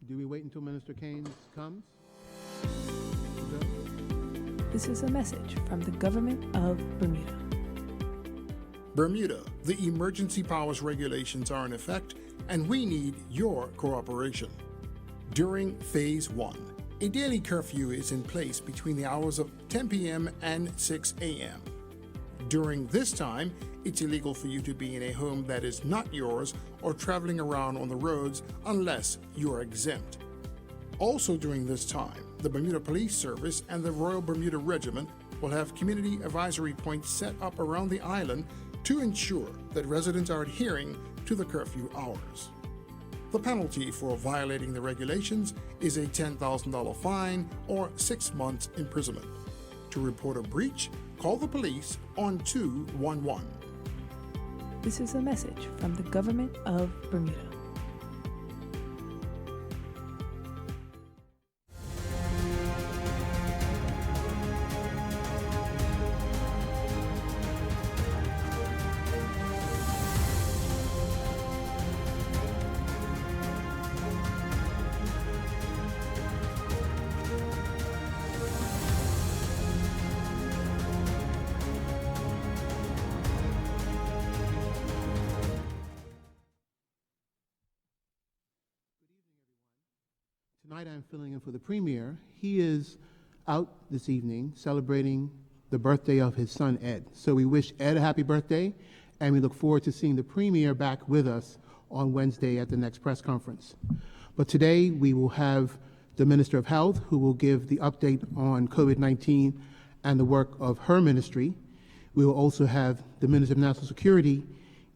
Do we wait until Minister Keynes comes? This is a message from the government of Bermuda. Bermuda, the emergency powers regulations are in effect, and we need your cooperation. During Phase 1, a daily curfew is in place between the hours of 10 p.m. and 6 a.m. During this time, it's illegal for you to be in a home that is not yours or traveling around on the roads unless you are exempt. Also during this time, the Bermuda Police Service and the Royal Bermuda Regiment will have community advisory points set up around the island to ensure that residents are adhering to the curfew hours. The penalty for violating the regulations is a $10,000 fine or 6 months imprisonment. To report a breach, call the police on 211. This is a message from the government of Bermuda. Tonight I'm filling in for the Premier. He is out this evening celebrating the birthday of his son, Ed. So we wish Ed a happy birthday, and we look forward to seeing the Premier back with us on Wednesday at the next press conference. But today we will have the Minister of Health, who will give the update on COVID-19 and the work of her ministry. We will also have the Minister of National Security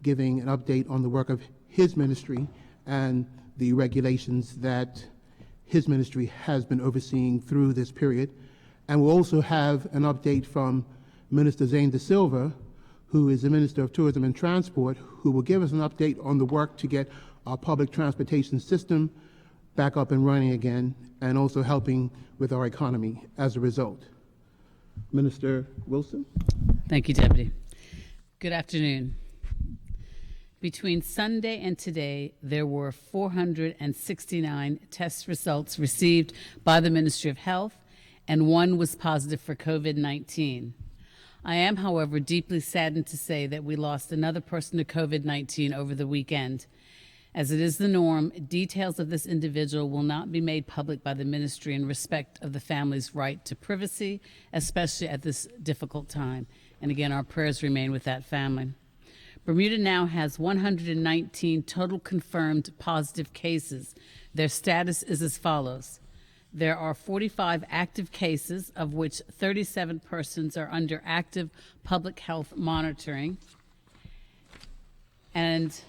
giving an update on the work of his ministry and the regulations that his ministry has been overseeing through this period. And we'll also have an update from Minister Zane Da Silva, who is the Minister of Tourism and Transport, who will give us an update on the work to get our public transportation system back up and running again, and also helping with our economy as a result. Minister Wilson. Thank you, Deputy. Good afternoon. Between Sunday and today, there were 469 test results received by the Ministry of Health, and 1 was positive for COVID-19. I am, however, deeply saddened to say that we lost another person to COVID-19 over the weekend. As it is the norm, details of this individual will not be made public by the ministry in respect of the family's right to privacy, especially at this difficult time. And again, our prayers remain with that family. Bermuda now has 119 total confirmed positive cases. Their status is as follows. There are 45 active cases, of which 37 persons are under active public health monitoring. And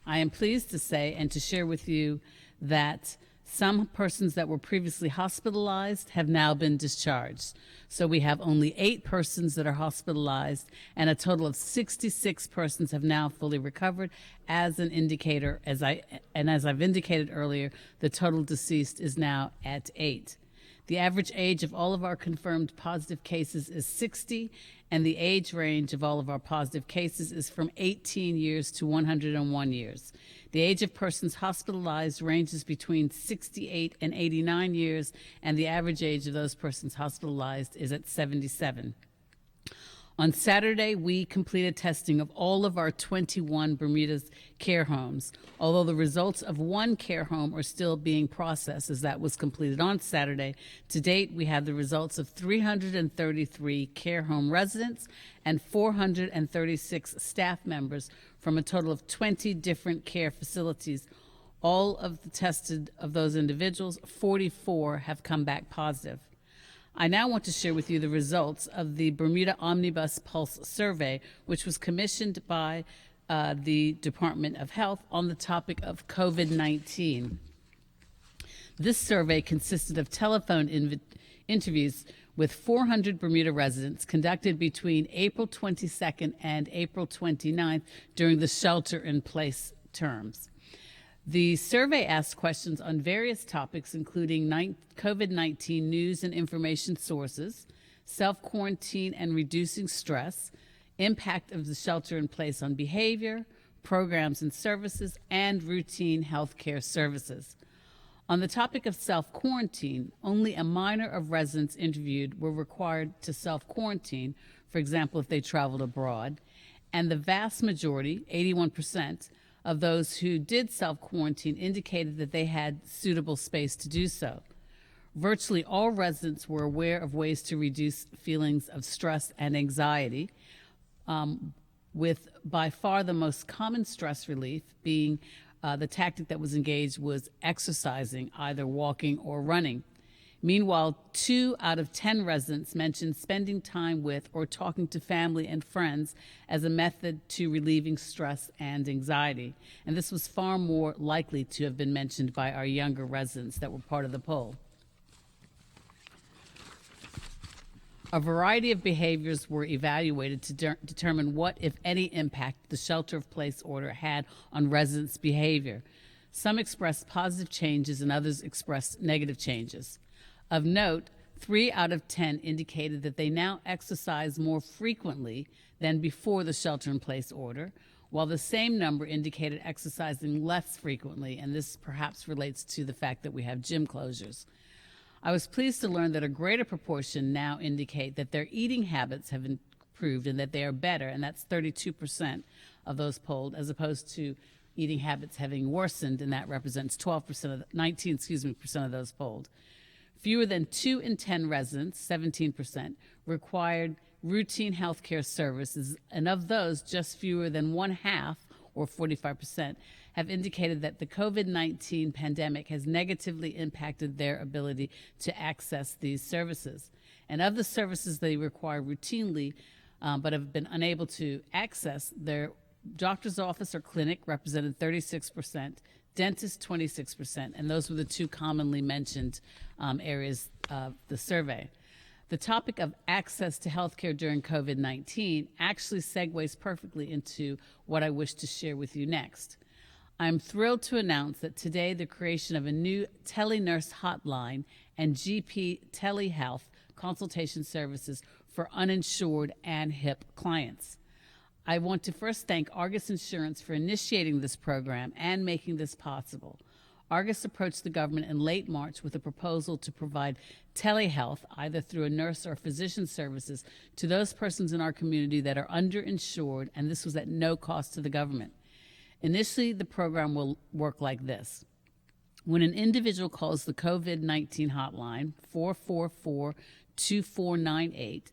I am pleased to say and to share with you that some persons that were previously hospitalized have now been discharged. So we have only 8 persons that are hospitalized, and a total of 66 persons have now fully recovered. As an indicator, as I've indicated earlier, the total deceased is now at 8. The average age of all of our confirmed positive cases is 60, and the age range of all of our positive cases is from 18 years to 101 years. The age of persons hospitalized ranges between 68 and 89 years, and the average age of those persons hospitalized is at 77. On Saturday, we completed testing of all of our 21 Bermuda's care homes. Although the results of 1 care home are still being processed, as that was completed on Saturday, to date we have the results of 333 care home residents and 436 staff members from a total of 20 different care facilities. All of the tested of those individuals, 44 have come back positive. I now want to share with you the results of the Bermuda Omnibus Pulse Survey, which was commissioned by the Department of Health on the topic of COVID-19. This survey consisted of telephone interviews with 400 Bermuda residents conducted between April 22nd and April 29th during the shelter-in-place terms. The survey asked questions on various topics, including COVID-19 news and information sources, self-quarantine and reducing stress, impact of the shelter-in-place on behavior, programs and services, and routine health care services. On the topic of self-quarantine, only a minor of residents interviewed were required to self-quarantine, for example, if they traveled abroad, and the vast majority, 81%, of those who did self-quarantine indicated that they had suitable space to do so. Virtually all residents were aware of ways to reduce feelings of stress and anxiety, with by far the most common stress relief being the tactic that was engaged was exercising, either walking or running. Meanwhile, 2 out of 10 residents mentioned spending time with or talking to family and friends as a method to relieving stress and anxiety. And this was far more likely to have been mentioned by our younger residents that were part of the poll. A variety of behaviors were evaluated to determine what, if any, impact the shelter-of-place order had on residents' behavior. Some expressed positive changes and others expressed negative changes. Of note, 3 out of 10 indicated that they now exercise more frequently than before the shelter-in-place order, while the same number indicated exercising less frequently, and this perhaps relates to the fact that we have gym closures. I was pleased to learn that a greater proportion now indicate that their eating habits have improved and that they are better, and that's 32% of those polled, as opposed to eating habits having worsened, and that represents 19% of those polled. Fewer than 2 in 10 residents, 17%, required routine health care services, and of those, just fewer than 1/2, or 45%, have indicated that the COVID-19 pandemic has negatively impacted their ability to access these services. And of the services they require routinely, but have been unable to access, their doctor's office or clinic represented 36%, dentist 26%, and those were the 2 commonly mentioned areas of the survey. The topic of access to health care during COVID-19 actually segues perfectly into what I wish to share with you next. I'm thrilled to announce that today the creation of a new tele-nurse hotline and GP telehealth consultation services for uninsured and HIP clients. I want to first thank Argus Insurance for initiating this program and making this possible. Argus approached the government in late March with a proposal to provide telehealth, either through a nurse or physician services, to those persons in our community that are underinsured, and this was at no cost to the government. Initially, the program will work like this. When an individual calls the COVID-19 hotline, 444-2498,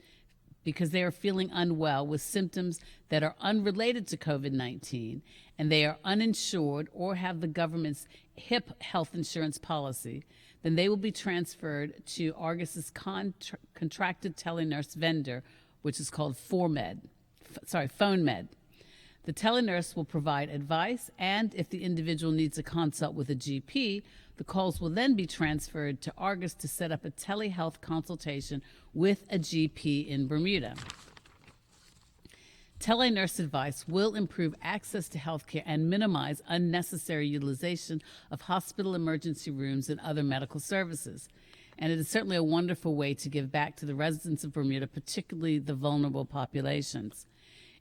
because they are feeling unwell with symptoms that are unrelated to COVID-19, and they are uninsured or have the government's HIP health insurance policy, then they will be transferred to Argus's contracted telenurse vendor, which is called PhoneMed. The telenurse will provide advice, and if the individual needs a consult with a GP, the calls will then be transferred to Argus to set up a telehealth consultation with a GP in Bermuda. Telenurse advice will improve access to health care and minimize unnecessary utilization of hospital emergency rooms and other medical services. And it is certainly a wonderful way to give back to the residents of Bermuda, particularly the vulnerable populations.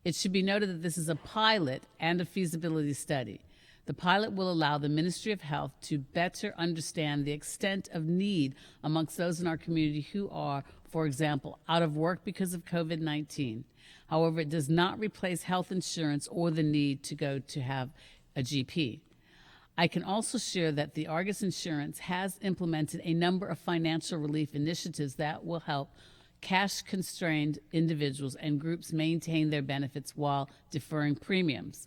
It should be noted that this is a pilot and a feasibility study. The pilot will allow the Ministry of Health to better understand the extent of need amongst those in our community who are, for example, out of work because of COVID-19. However, it does not replace health insurance or the need to go to have a GP. I can also share that the Argus Insurance has implemented a number of financial relief initiatives that will help cash-constrained individuals and groups maintain their benefits while deferring premiums.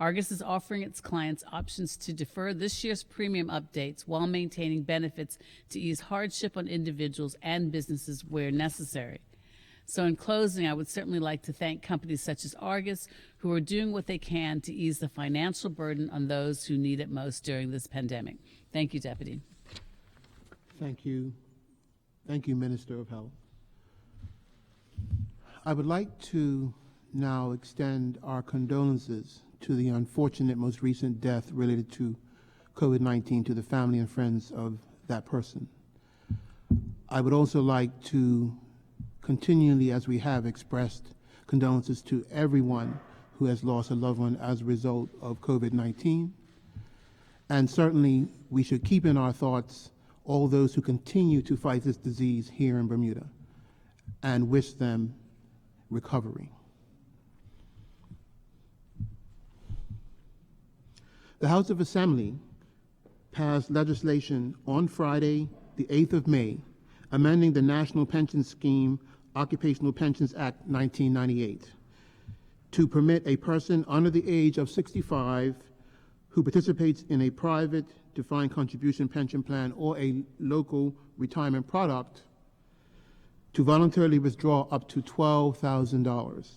Argus is offering its clients options to defer this year's premium updates while maintaining benefits to ease hardship on individuals and businesses where necessary. So in closing, I would certainly like to thank companies such as Argus who are doing what they can to ease the financial burden on those who need it most during this pandemic. Thank you, Deputy. Thank you. Thank you, Minister of Health. I would like to now extend our condolences to the unfortunate most recent death related to COVID-19 to the family and friends of that person. I would also like to continually, as we have expressed condolences to everyone who has lost a loved one as a result of COVID-19. And certainly, we should keep in our thoughts all those who continue to fight this disease here in Bermuda and wish them recovery. The House of Assembly passed legislation on Friday, the 8th of May, amending the National Pension Scheme Occupational Pensions Act 1998 to permit a person under the age of 65 who participates in a private defined contribution pension plan or a local retirement product to voluntarily withdraw up to $12,000.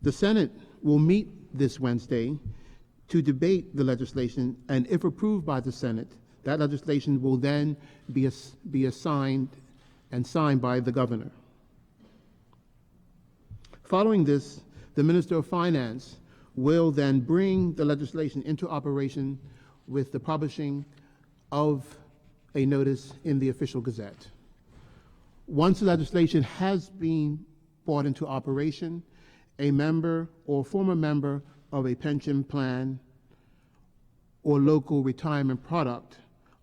The Senate will meet this Wednesday to debate the legislation, and if approved by the Senate, that legislation will then be assigned and signed by the governor. Following this, the Minister of Finance will then bring the legislation into operation with the publishing of a notice in the official gazette. Once the legislation has been brought into operation, a member or former member of a pension plan or local retirement product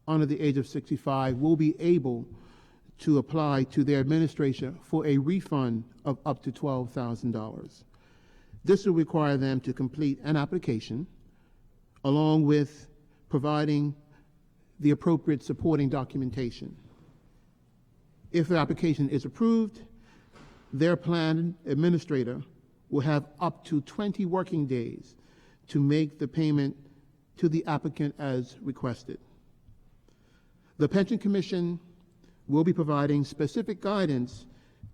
under the age of 65 will be able to apply to their administration for a refund of up to $12,000. This will require them to complete an application along with providing the appropriate supporting documentation. If the application is approved, their plan administrator will have up to 20 working days to make the payment to the applicant as requested. The Pension Commission will be providing specific guidance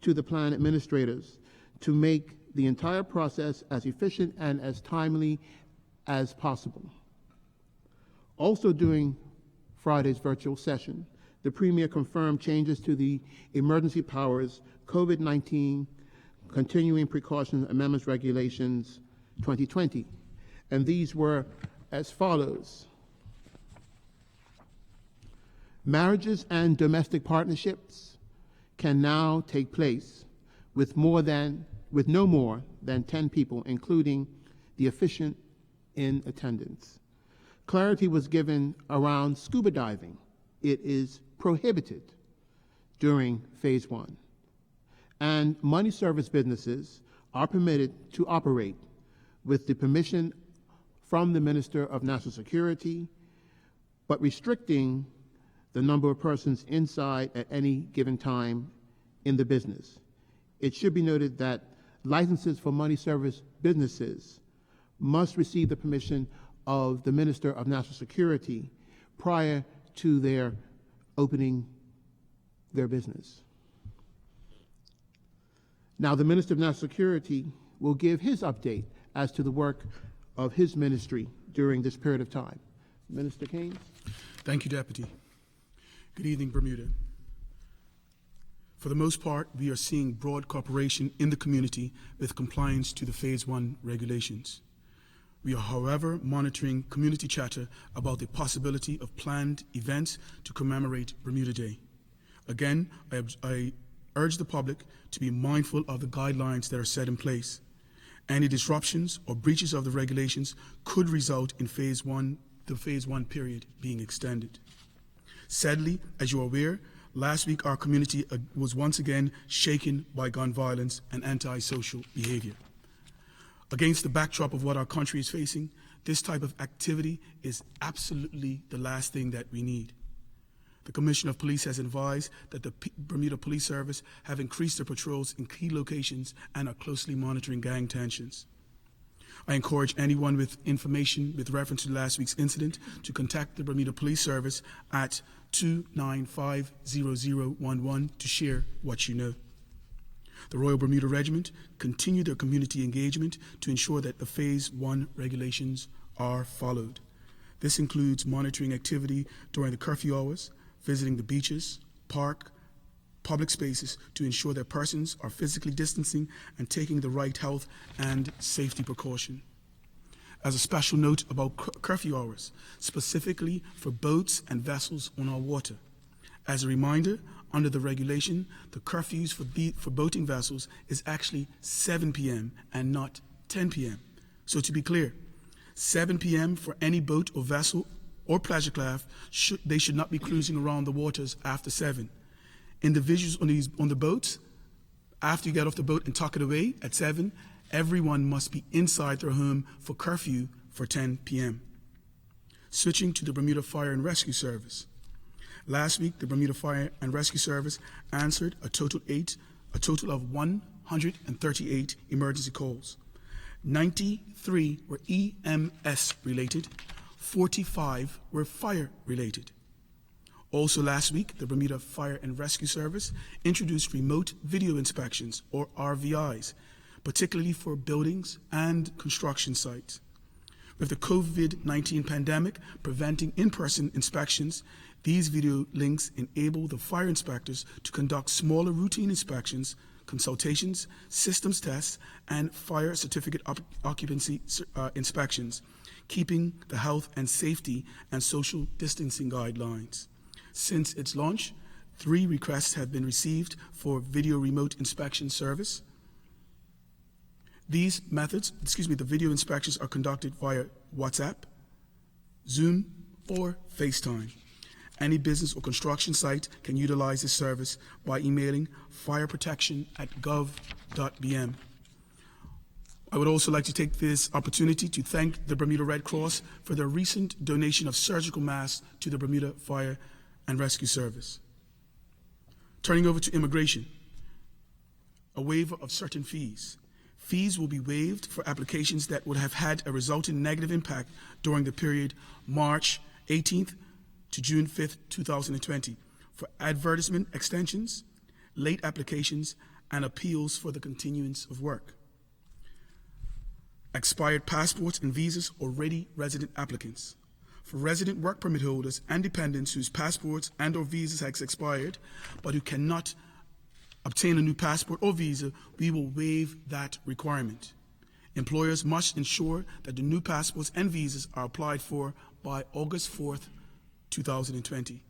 to the plan administrators to make the entire process as efficient and as timely as possible. Also during Friday's virtual session, the Premier confirmed changes to the Emergency Powers COVID-19 Continuing Precautions Amendments Regulations 2020, and these were as follows. Marriages and domestic partnerships can now take place with no more than 10 people, including the officiant in attendance. Clarity was given around scuba diving. It is prohibited during phase 1. And money service businesses are permitted to operate with the permission from the Minister of National Security, but restricting the number of persons inside at any given time in the business. It should be noted that licenses for money service businesses must receive the permission of the Minister of National Security prior to their opening their business. Now, the Minister of National Security will give his update as to the work of his ministry during this period of time. Minister Keynes? Thank you, Deputy. Good evening, Bermuda. For the most part, we are seeing broad cooperation in the community with compliance to the Phase 1 regulations. We are, however, monitoring community chatter about the possibility of planned events to commemorate Bermuda Day. Again, I urge the public to be mindful of the guidelines that are set in place. Any disruptions or breaches of the regulations could result in the Phase 1 period being extended. Sadly, as you are aware, last week our community was once again shaken by gun violence and antisocial behavior. Against the backdrop of what our country is facing, this type of activity is absolutely the last thing that we need. The Commissioner of Police has advised that the Bermuda Police Service have increased their patrols in key locations and are closely monitoring gang tensions. I encourage anyone with information with reference to last week's incident to contact the Bermuda Police Service at 295-0011 to share what you know. The Royal Bermuda Regiment continue their community engagement to ensure that the Phase 1 regulations are followed. This includes monitoring activity during the curfew hours, visiting the beaches, park, public spaces to ensure that persons are physically distancing and taking the right health and safety precaution. As a special note about curfew hours, specifically for boats and vessels on our water. As a reminder, under the regulation, the curfews for boating vessels is actually 7 p.m. and not 10 p.m. So to be clear, 7 p.m. for any boat or vessel or pleasure craft, they should not be cruising around the waters after 7. Individuals on the boats, after you get off the boat and tuck it away at 7, everyone must be inside their home for curfew for 10 p.m. Switching to the Bermuda Fire and Rescue Service. Last week, the Bermuda Fire and Rescue Service answered a total of 138 emergency calls. 93 were EMS related, 45 were fire related. Also last week, the Bermuda Fire and Rescue Service introduced remote video inspections, or RVIs, particularly for buildings and construction sites. With the COVID-19 pandemic preventing in-person inspections, these video links enable the fire inspectors to conduct smaller routine inspections, consultations, systems tests, and fire certificate occupancy inspections, keeping the health and safety and social distancing guidelines. Since its launch, 3 requests have been received for video remote inspection service. These methods, the video inspections are conducted via WhatsApp, Zoom, or FaceTime. Any business or construction site can utilize this service by emailing fireprotection@gov.bm. I would also like to take this opportunity to thank the Bermuda Red Cross for their recent donation of surgical masks to the Bermuda Fire and Rescue Service. Turning over to immigration, a waiver of certain fees. Fees will be waived for applications that would have had a resultant negative impact during the period March 18th to June 5th, 2020, for advertisement extensions, late applications, and appeals for the continuance of work. Expired passports and visas or ready resident applicants. For resident work permit holders and dependents whose passports and/or visas has expired, but who cannot obtain a new passport or visa, we will waive that requirement. Employers must ensure that the new passports and visas are applied for by August 4th, 2020.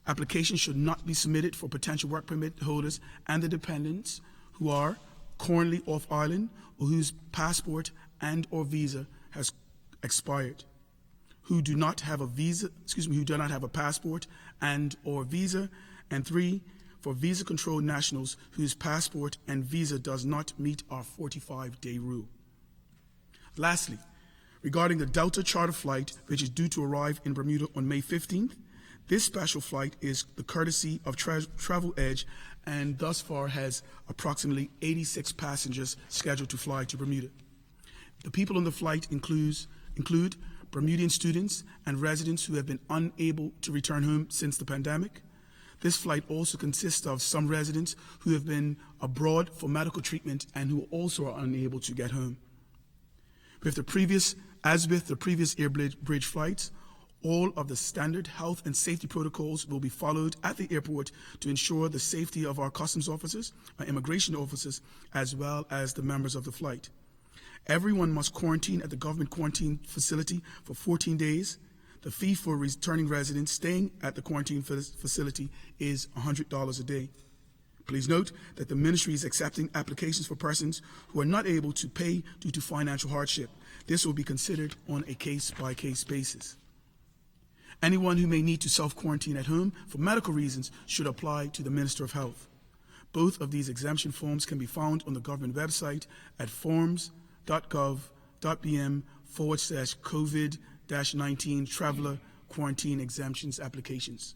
Applications should not be submitted for potential work permit holders and the dependents who are currently off island or whose passport and/or visa has expired, who do not have a passport and/or visa, and 3, for visa-controlled nationals whose passport and visa does not meet our 45-day rule. Lastly, regarding the Delta charter flight, which is due to arrive in Bermuda on May 15th, this special flight is the courtesy of Travel Edge and thus far has approximately 86 passengers scheduled to fly to Bermuda. The people on the flight include Bermudian students and residents who have been unable to return home since the pandemic. This flight also consists of some residents who have been abroad for medical treatment and who also are unable to get home. With the previous air bridge flights, all of the standard health and safety protocols will be followed at the airport to ensure the safety of our customs officers, our immigration officers, as well as the members of the flight. Everyone must quarantine at the government quarantine facility for 14 days. The fee for returning residents staying at the quarantine facility is $100 a day. Please note that the ministry is accepting applications for persons who are not able to pay due to financial hardship. This will be considered on a case-by-case basis. Anyone who may need to self-quarantine at home for medical reasons should apply to the Minister of Health. Both of these exemption forms can be found on the government website at forms.gov.bm/COVID-19 traveler quarantine exemptions applications.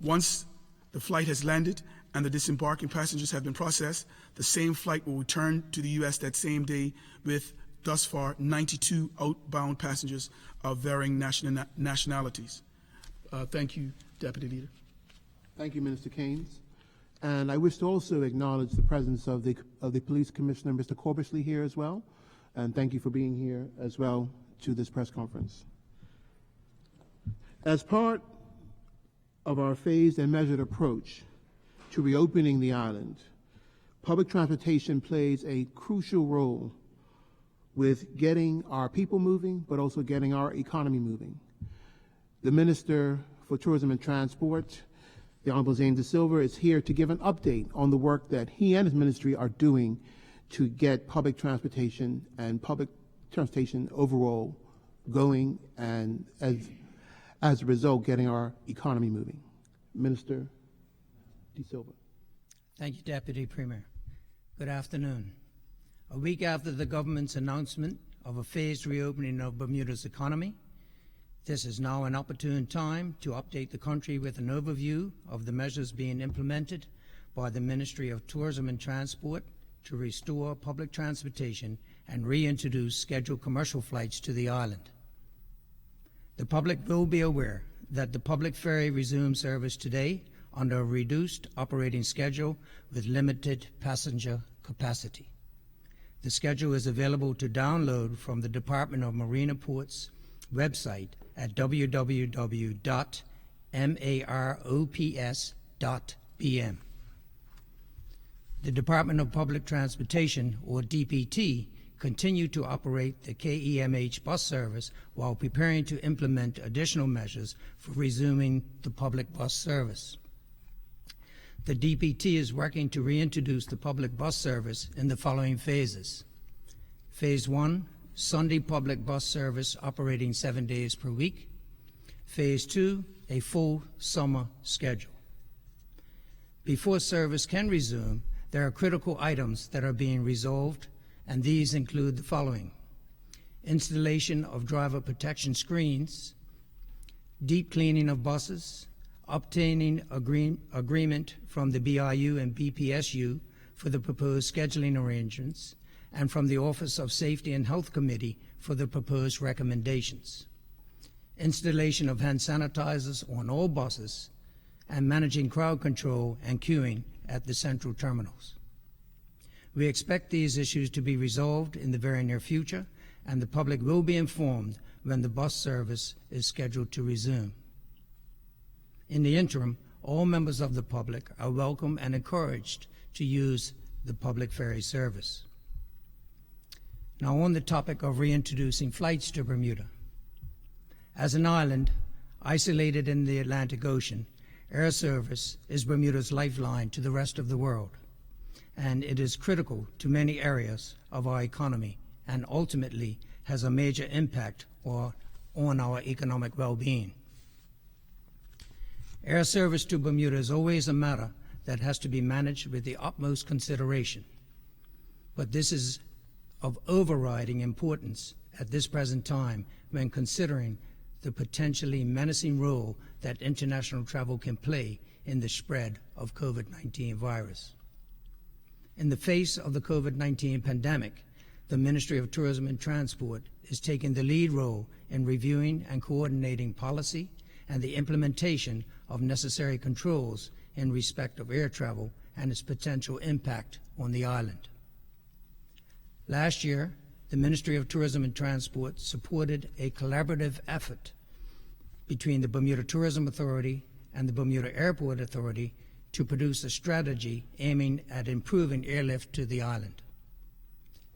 Once the flight has landed and the disembarking passengers have been processed, the same flight will return to the U.S. that same day with, thus far, 92 outbound passengers of varying nationalities. Thank you, Deputy Leader. Thank you, Minister Keynes. And I wish to also acknowledge the presence of the Police Commissioner, Mr. Corbishley, here as well. And thank you for being here as well to this press conference. As part of our phased and measured approach to reopening the island, public transportation plays a crucial role with getting our people moving, but also getting our economy moving. The Minister for Tourism and Transport, the Honorable Zane De Silva, is here to give an update on the work that he and his ministry are doing to get public transportation and public transportation overall going, and as a result, getting our economy moving. Minister De Silva. Thank you, Deputy Premier. Good afternoon. A week after the government's announcement of a phased reopening of Bermuda's economy, this is now an opportune time to update the country with an overview of the measures being implemented by the Ministry of Tourism and Transport to restore public transportation and reintroduce scheduled commercial flights to the island. The public will be aware that the public ferry resumed service today under a reduced operating schedule with limited passenger capacity. The schedule is available to download from the Department of Marine and Ports website at www.marops.bm. The Department of Public Transportation, or DPT, continue to operate the KEMH bus service while preparing to implement additional measures for resuming the public bus service. The DPT is working to reintroduce the public bus service in the following phases. Phase 1, Sunday public bus service operating 7 days per week. Phase 2, a full summer schedule. Before service can resume, there are critical items that are being resolved, and these include the following: installation of driver protection screens, deep cleaning of buses, obtaining agreement from the BIU and BPSU for the proposed scheduling arrangements, and from the Office of Safety and Health Committee for the proposed recommendations, installation of hand sanitizers on all buses, and managing crowd control and queuing at the central terminals. We expect these issues to be resolved in the very near future, and the public will be informed when the bus service is scheduled to resume. In the interim, all members of the public are welcome and encouraged to use the public ferry service. Now, on the topic of reintroducing flights to Bermuda. As an island isolated in the Atlantic Ocean, air service is Bermuda's lifeline to the rest of the world, and it is critical to many areas of our economy and ultimately has a major impact on our economic well-being. Air service to Bermuda is always a matter that has to be managed with the utmost consideration, but this is of overriding importance at this present time when considering the potentially menacing role that international travel can play in the spread of COVID-19 virus. In the face of the COVID-19 pandemic, the Ministry of Tourism and Transport is taking the lead role in reviewing and coordinating policy and the implementation of necessary controls in respect of air travel and its potential impact on the island. Last year, the Ministry of Tourism and Transport supported a collaborative effort between the Bermuda Tourism Authority and the Bermuda Airport Authority to produce a strategy aiming at improving airlift to the island.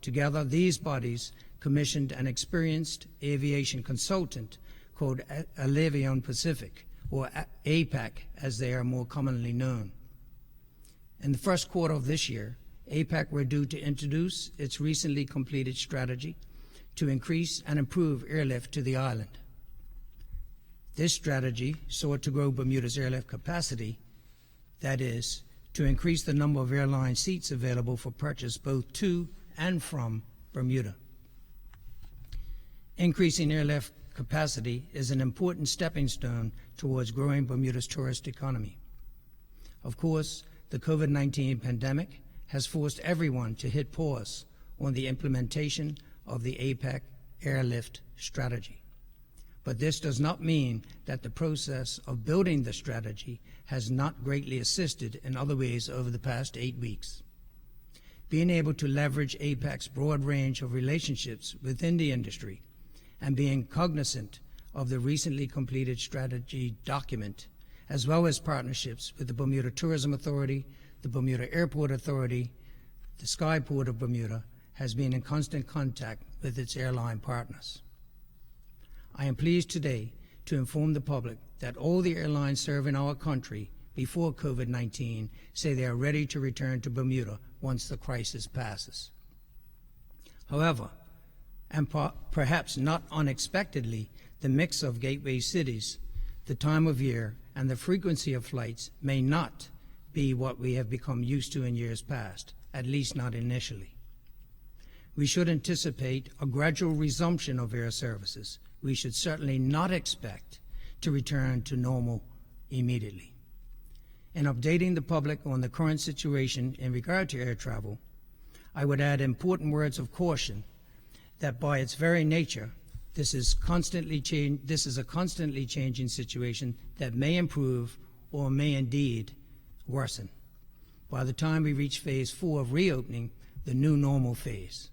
Together, these bodies commissioned an experienced aviation consultant called Avion Pacific, or APAC as they are more commonly known. In the first quarter of this year, APAC were due to introduce its recently completed strategy to increase and improve airlift to the island. This strategy sought to grow Bermuda's airlift capacity, that is, to increase the number of airline seats available for purchase both to and from Bermuda. Increasing airlift capacity is an important stepping stone towards growing Bermuda's tourist economy. Of course, the COVID-19 pandemic has forced everyone to hit pause on the implementation of the APAC airlift strategy. But this does not mean that the process of building the strategy has not greatly assisted in other ways over the past 8 weeks. Being able to leverage APAC's broad range of relationships within the industry and being cognizant of the recently completed strategy document, as well as partnerships with the Bermuda Tourism Authority, the Bermuda Airport Authority, the Skyport of Bermuda, has been in constant contact with its airline partners. I am pleased today to inform the public that all the airlines serving our country before COVID-19 say they are ready to return to Bermuda once the crisis passes. However, and perhaps not unexpectedly, the mix of gateway cities, the time of year, and the frequency of flights may not be what we have become used to in years past, at least not initially. We should anticipate a gradual resumption of air services. We should certainly not expect to return to normal immediately. In updating the public on the current situation in regard to air travel, I would add important words of caution that by its very nature, this is a constantly changing situation that may improve or may indeed worsen by the time we reach phase 4 of reopening, the new normal phase.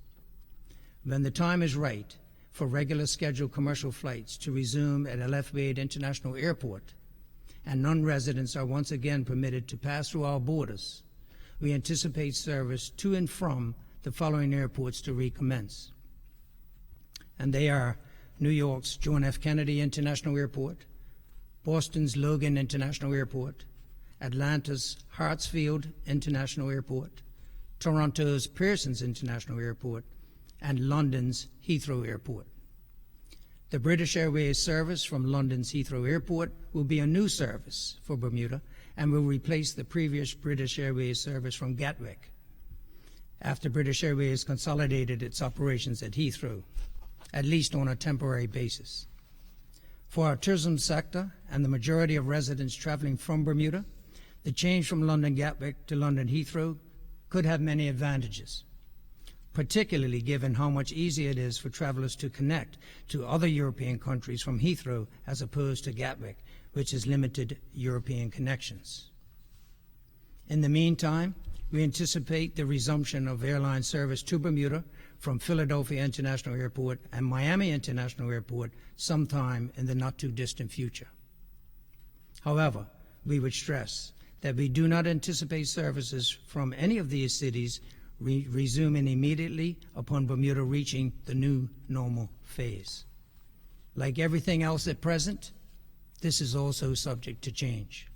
When the time is right for regular scheduled commercial flights to resume at LF International Airport, and non-residents are once again permitted to pass through our borders, we anticipate service to and from the following airports to recommence. And they are New York's John F. Kennedy International Airport, Boston's Logan International Airport, Atlanta's Hartsfield International Airport, Toronto's Pearson's International Airport, and London's Heathrow Airport. The British Airways service from London's Heathrow Airport will be a new service for Bermuda and will replace the previous British Airways service from Gatwick after British Airways consolidated its operations at Heathrow, at least on a temporary basis. For our tourism sector and the majority of residents traveling from Bermuda, the change from London Gatwick to London Heathrow could have many advantages, particularly given how much easier it is for travelers to connect to other European countries from Heathrow as opposed to Gatwick, which has limited European connections. In the meantime, we anticipate the resumption of airline service to Bermuda from Philadelphia International Airport and Miami International Airport sometime in the not-too-distant future. However, we would stress that we do not anticipate services from any of these cities resuming immediately upon Bermuda reaching the new normal phase. Like everything else at present, this is also subject to change.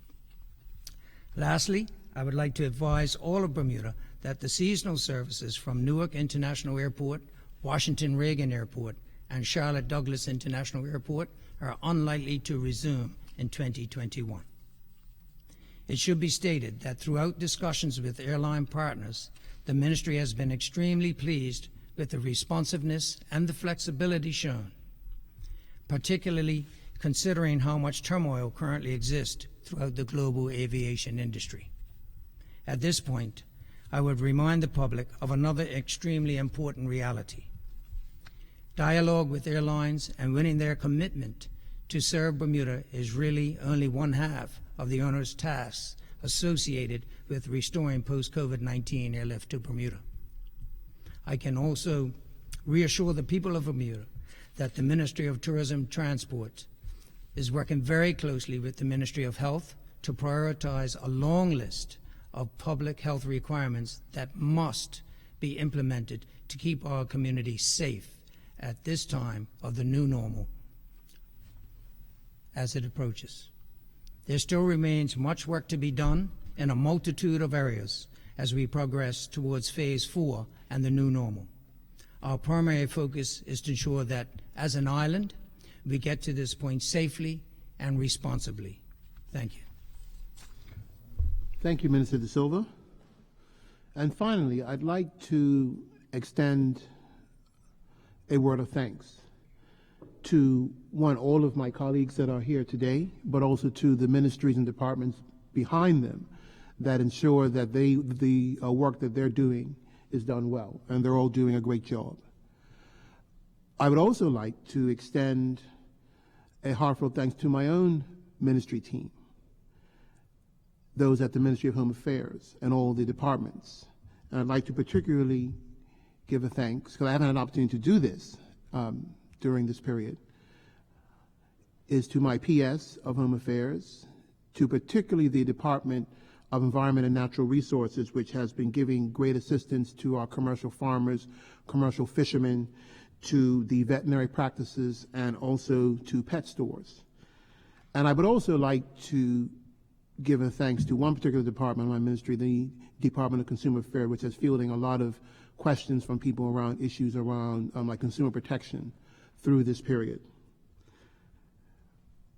Lastly, I would like to advise all of Bermuda that the seasonal services from Newark International Airport, Washington Reagan Airport, and Charlotte Douglas International Airport are unlikely to resume in 2021. It should be stated that throughout discussions with airline partners, the Ministry has been extremely pleased with the responsiveness and the flexibility shown, particularly considering how much turmoil currently exists throughout the global aviation industry. At this point, I would remind the public of another extremely important reality. Dialogue with airlines and winning their commitment to serve Bermuda is really only one half of the onerous tasks associated with restoring post-COVID-19 airlift to Bermuda. I can also reassure the people of Bermuda that the Ministry of Tourism and Transport is working very closely with the Ministry of Health to prioritize a long list of public health requirements that must be implemented to keep our community safe at this time of the new normal as it approaches. There still remains much work to be done in a multitude of areas as we progress towards phase 4 and the new normal. Our primary focus is to ensure that as an island, we get to this point safely and responsibly. Thank you. Thank you, Minister De Silva. And finally, I'd like to extend a word of thanks to, one, all of my colleagues that are here today, but also to the ministries and departments behind them that ensure that the work that they're doing is done well, and they're all doing a great job. I would also like to extend a heartfelt thanks to my own ministry team, those at the Ministry of Home Affairs and all the departments. And I'd like to particularly give a thanks, because I haven't had an opportunity to do this during this period, is to my PS of Home Affairs, to particularly the Department of Environment and Natural Resources, which has been giving great assistance to our commercial farmers, commercial fishermen, to the veterinary practices, and also to pet stores. And I would also like to give a thanks to one particular department in my ministry, the Department of Consumer Affairs, which is fielding a lot of questions from people around issues around like consumer protection through this period.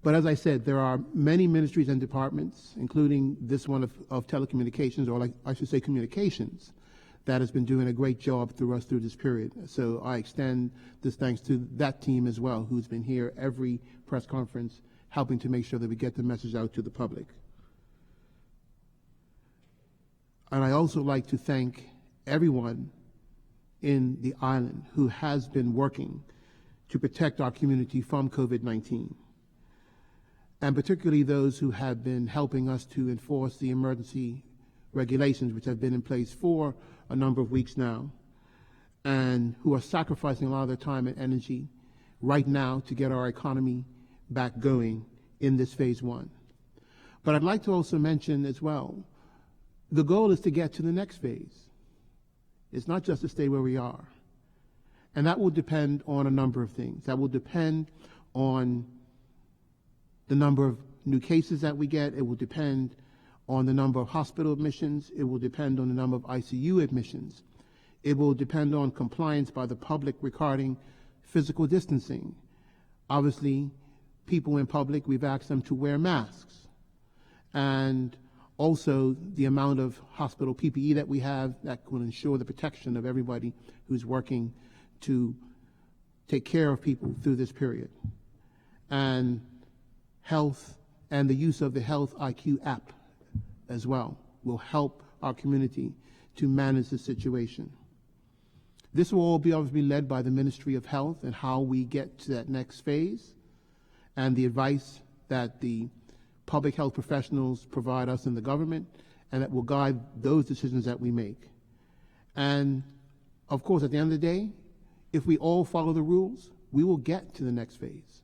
But as I said, there are many ministries and departments, including this one of telecommunications, or like I should say communications, that has been doing a great job through this period. So I extend this thanks to that team as well, who's been here every press conference, helping to make sure that we get the message out to the public. And I also like to thank everyone in the island who has been working to protect our community from COVID-19, and particularly those who have been helping us to enforce the emergency regulations, which have been in place for a number of weeks now, and who are sacrificing a lot of their time and energy right now to get our economy back going in this phase one. But I'd like to also mention as well, the goal is to get to the next phase. It's not just to stay where we are. And that will depend on a number of things. That will depend on the number of new cases that we get. It will depend on the number of hospital admissions. It will depend on the number of ICU admissions. It will depend on compliance by the public regarding physical distancing. Obviously, people in public, we've asked them to wear masks. And also the amount of hospital PPE that we have that will ensure the protection of everybody who's working to take care of people through this period. And health and the use of the Health IQ app as well will help our community to manage the situation. This will all be obviously led by the Ministry of Health and how we get to that next phase, and the advice that the public health professionals provide us in the government, and that will guide those decisions that we make. And of course, at the end of the day, if we all follow the rules, we will get to the next phase.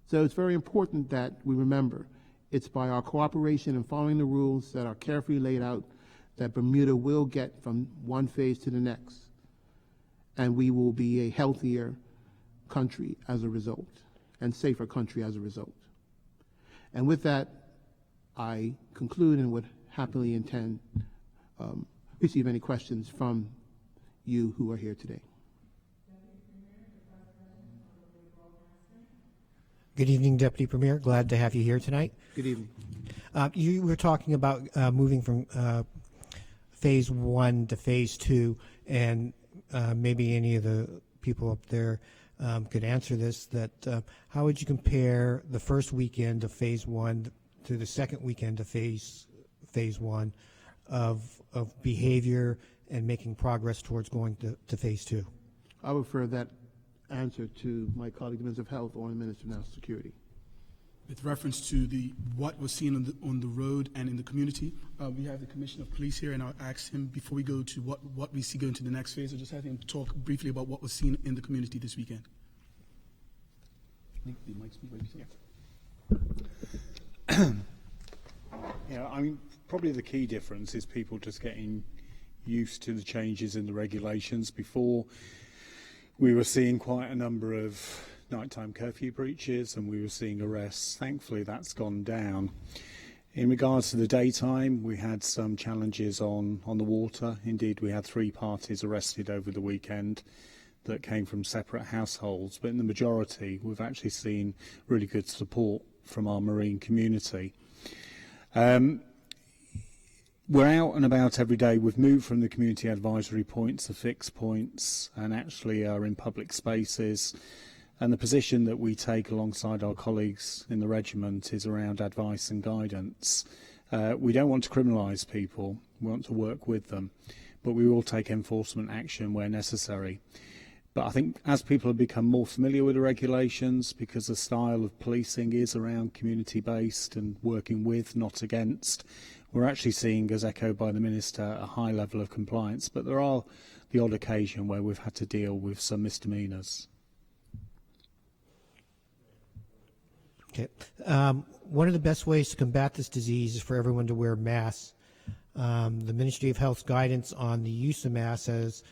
So it's very important that we remember it's by our cooperation and following the rules that are carefully laid out that Bermuda will get from one phase to the next, and we will be a healthier country as a result, and safer country as a result. And with that, I conclude and would happily receive any questions from you who are here today. Good evening, Deputy Premier. Glad to have you here tonight. Good evening. You were talking about moving from phase one to phase two, and maybe any of the people up there could answer this, that how would you compare the first weekend of phase one to the second weekend of phase one of behavior and making progress towards going to phase two? I would refer that answer to my colleague, the Minister of Health, or the Minister of National Security. With reference to what was seen on the road and in the community, we have the Commissioner of Police here, and I'll ask him before we go to what we see going to the next phase. I'll just have him talk briefly about what was seen in the community this weekend. Yeah, I mean, probably the key difference is people just getting used to the changes in the regulations. Before, we were seeing quite a number of nighttime curfew breaches, and we were seeing arrests. Thankfully, that's gone down. In regards to the daytime, we had some challenges on the water. Indeed, we had 3 parties arrested over the weekend that came from separate households, but in the majority, we've actually seen really good support from our marine community. We're out and about every day. We've moved from the community advisory points to fixed points, and actually are in public spaces. And the position that we take alongside our colleagues in the regiment is around advice and guidance. We don't want to criminalise people. We want to work with them, but we will take enforcement action where necessary. But I think as people have become more familiar with the regulations, because the style of policing is around community-based and working with, not against, we're actually seeing, as echoed by the Minister, a high level of compliance. But there are the odd occasion where we've had to deal with some misdemeanours. Okay. One of the best ways to combat this disease is for everyone to wear masks. The Ministry of Health's guidance on the use of masks has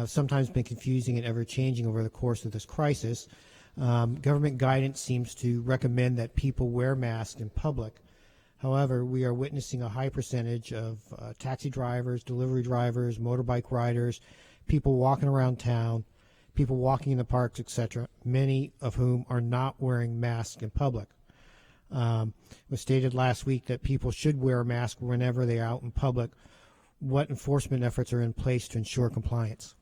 sometimes been confusing and ever-changing over the course of this crisis. Government guidance seems to recommend that people wear masks in public. However, we are witnessing a high percentage of taxi drivers, delivery drivers, motorbike riders, people walking around town, people walking in the parks, etc., many of whom are not wearing masks in public. It was stated last week that people should wear a mask whenever they are out in public. What enforcement efforts are in place to ensure compliance?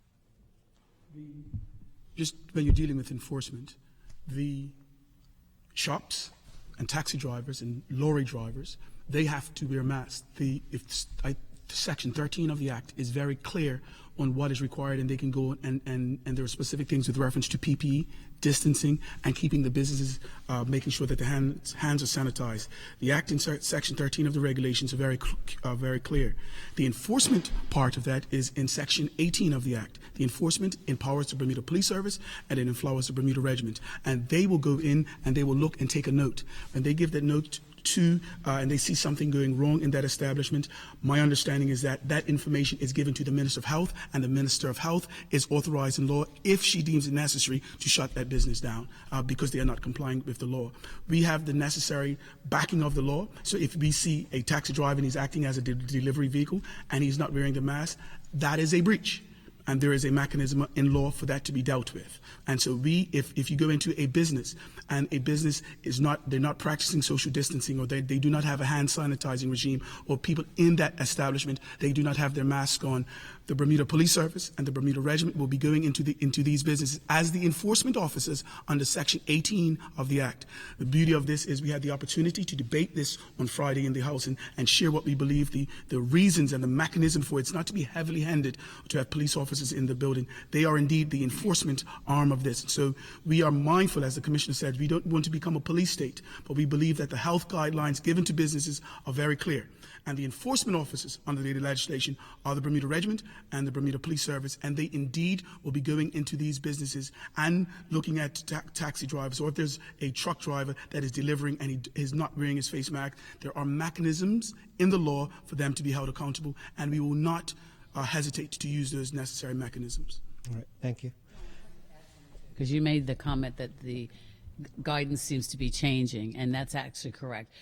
Just when you're dealing with enforcement, the shops and taxi drivers and lorry drivers, they have to wear masks. Section 13 of the Act is very clear on what is required, and they can go and there are specific things with reference to PPE, distancing, and keeping the businesses, making sure that the hands are sanitized. The Act in Section 13 of the regulations are very clear. The enforcement part of that is in Section 18 of the Act. The enforcement empowers the Bermuda Police Service and it empowers the Bermuda Regiment, and they will go in and they will look and take a note. When they give that note and they see something going wrong in that establishment, my understanding is that that information is given to the Minister of Health, and the Minister of Health is authorized in law, if she deems it necessary, to shut that business down because they are not complying with the law. We have the necessary backing of the law, so if we see a taxi driver and he's acting as a delivery vehicle and he's not wearing the mask, that is a breach. And there is a mechanism in law for that to be dealt with. And so if you go into a business and a business they're not practicing social distancing, or they do not have a hand sanitizing regime, or people in that establishment, they do not have their masks on, the Bermuda Police Service and the Bermuda Regiment will be going into these businesses as the enforcement officers under Section 18 of the Act. The beauty of this is we had the opportunity to debate this on Friday in the House and share what we believe the reasons and the mechanism for it. It's not to be heavily handed to have police officers in the building. They are indeed the enforcement arm of this. So we are mindful, as the Commissioner said, we don't want to become a police state, but we believe that the health guidelines given to businesses are very clear. And the enforcement officers under the legislation are the Bermuda Regiment and the Bermuda Police Service, and they indeed will be going into these businesses and looking at taxi drivers, or if there's a truck driver that is delivering and he is not wearing his face mask, there are mechanisms in the law for them to be held accountable, and we will not hesitate to use those necessary mechanisms. All right, thank you. Because you made the comment that the guidance seems to be changing, and that's actually correct.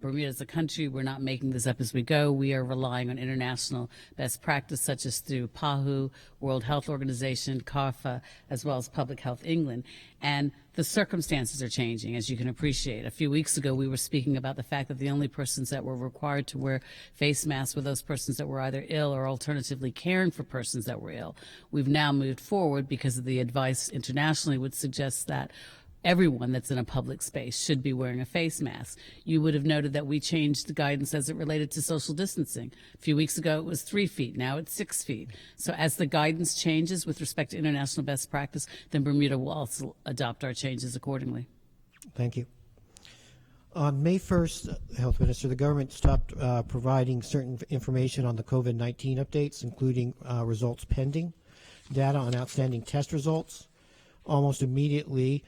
Bermuda as a country, we're not making this up as we go. We are relying on international best practice, such as through PAHU, World Health Organization, CARFA, as well as Public Health England. And the circumstances are changing, as you can appreciate. A few weeks ago, we were speaking about the fact that the only persons that were required to wear face masks were those persons that were either ill or alternatively caring for persons that were ill. We've now moved forward because of the advice internationally would suggest that everyone that's in a public space should be wearing a face mask. You would have noted that we changed the guidance as it related to social distancing. A few weeks ago, it was 3 feet. Now it's 6 feet. So as the guidance changes with respect to international best practice, then Bermuda will also adopt our changes accordingly. Thank you. On May 1st, Health Minister, the government stopped providing certain information on the COVID-19 updates, including results pending, data on outstanding test results. Almost immediately,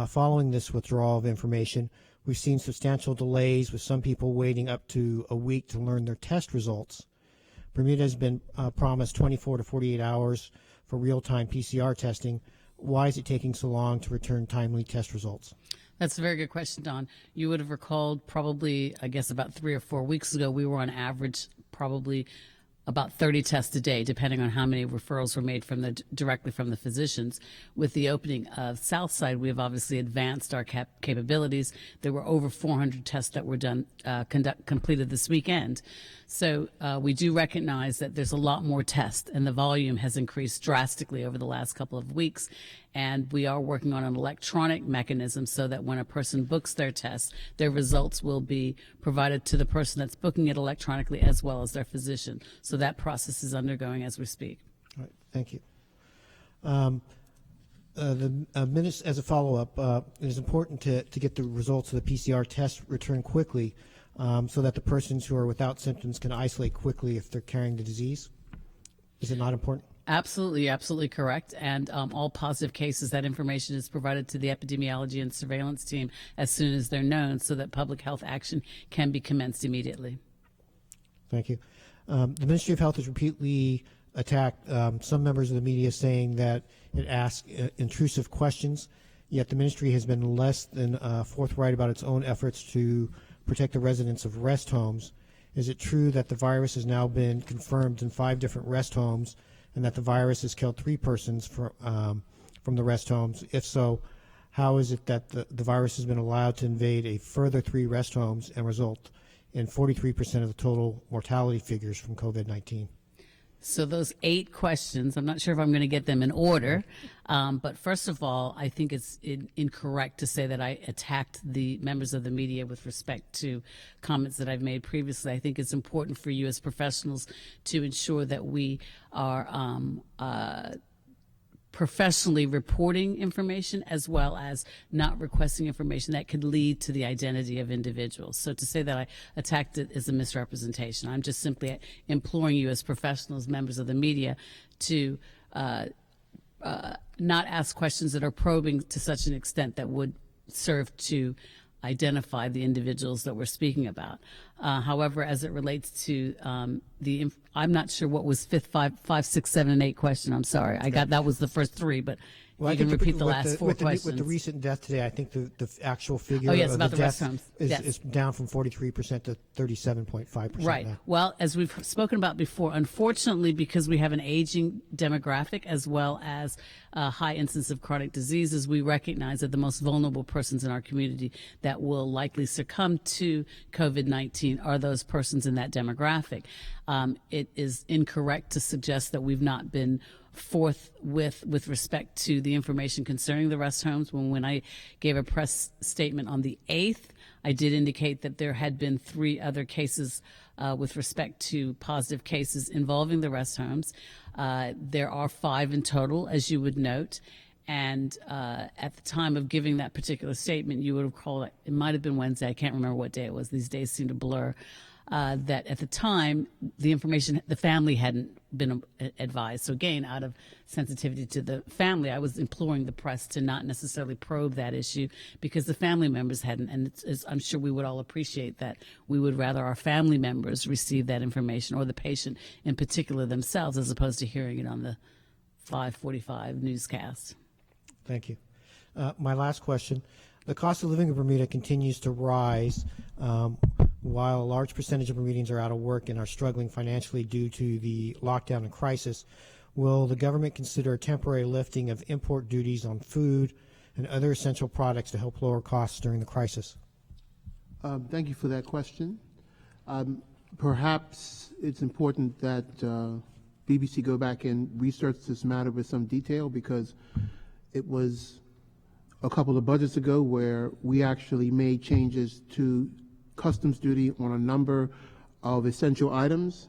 following this withdrawal of information, we've seen substantial delays, with some people waiting up to a week to learn their test results. Bermuda has been promised 24 to 48 hours for real-time PCR testing. Why is it taking so long to return timely test results? That's a very good question, Don. You would have recalled probably, I guess, about 3 or 4 weeks ago, we were on average probably about 30 tests a day, depending on how many referrals were made directly from the physicians. With the opening of Southside, we have obviously advanced our capabilities. There were over 400 tests that were done, completed this weekend. So we do recognize that there's a lot more tests, and the volume has increased drastically over the last couple of weeks. And we are working on an electronic mechanism so that when a person books their test, their results will be provided to the person that's booking it electronically, as well as their physician. So that process is undergoing as we speak. All right, thank you. As a follow-up, it is important to get the results of the PCR test returned quickly, so that the persons who are without symptoms can isolate quickly if they're carrying the disease. Is it not important? Absolutely, absolutely correct. And all positive cases, that information is provided to the epidemiology and surveillance team as soon as they're known, so that public health action can be commenced immediately. Thank you. The Ministry of Health has repeatedly attacked some members of the media, saying that it asks intrusive questions, yet the ministry has been less than forthright about its own efforts to protect the residents of rest homes. Is it true that the virus has now been confirmed in 5 different rest homes, and that the virus has killed 3 persons from the rest homes? If so, how is it that the virus has been allowed to invade a further 3 rest homes and result in 43% of the total mortality figures from COVID-19? So those 8 questions, I'm not sure if I'm going to get them in order, but first of all, I think it's incorrect to say that I attacked the members of the media with respect to comments that I've made previously. I think it's important for you as professionals to ensure that we are professionally reporting information as well as not requesting information that could lead to the identity of individuals. So to say that I attacked it is a misrepresentation. I'm just simply imploring you as professionals, members of the media, to not ask questions that are probing to such an extent that would serve to identify the individuals that we're speaking about. However, as it relates to I'm not sure what was 5, 6, 7, and 8 question. I'm sorry. I got that was the first 3, but Well, you can repeat the last 4 questions. With the recent death today, I think the actual figure yes, of about the the rest death homes. is, Yes. is down from 43% to 37.5% Right. now. Well, as we've spoken about before, unfortunately, because we have an aging demographic as well as a high incidence of chronic diseases, we recognize that the most vulnerable persons in our community that will likely succumb to COVID-19 are those persons in that demographic. It is incorrect to suggest that we've not been forthwith with respect to the information concerning the rest homes. When I gave a press statement on the 8th, I did indicate that there had been 3 other cases with respect to positive cases involving the rest homes. There are 5 in total, as you would note. And at the time of giving that particular statement, you would have called it might have been Wednesday. I can't remember what day it was. These days seem to blur. That at the time, the information, the family hadn't been advised. So again, out of sensitivity to the family, I was imploring the press to not necessarily probe that issue because the family members hadn't. And I'm sure we would all appreciate that. We would rather our family members receive that information, or the patient in particular themselves, as opposed to hearing it on the 5:45 newscast. Thank you. My last question. The cost of living in Bermuda continues to rise while a large percentage of Bermudians are out of work and are struggling financially due to the lockdown and crisis. Will the government consider a temporary lifting of import duties on food and other essential products to help lower costs during the crisis? Thank you for that question. Perhaps it's important that BBC go back and research this matter with some detail, because it was a couple of budgets ago where we actually made changes to customs duty on a number of essential items,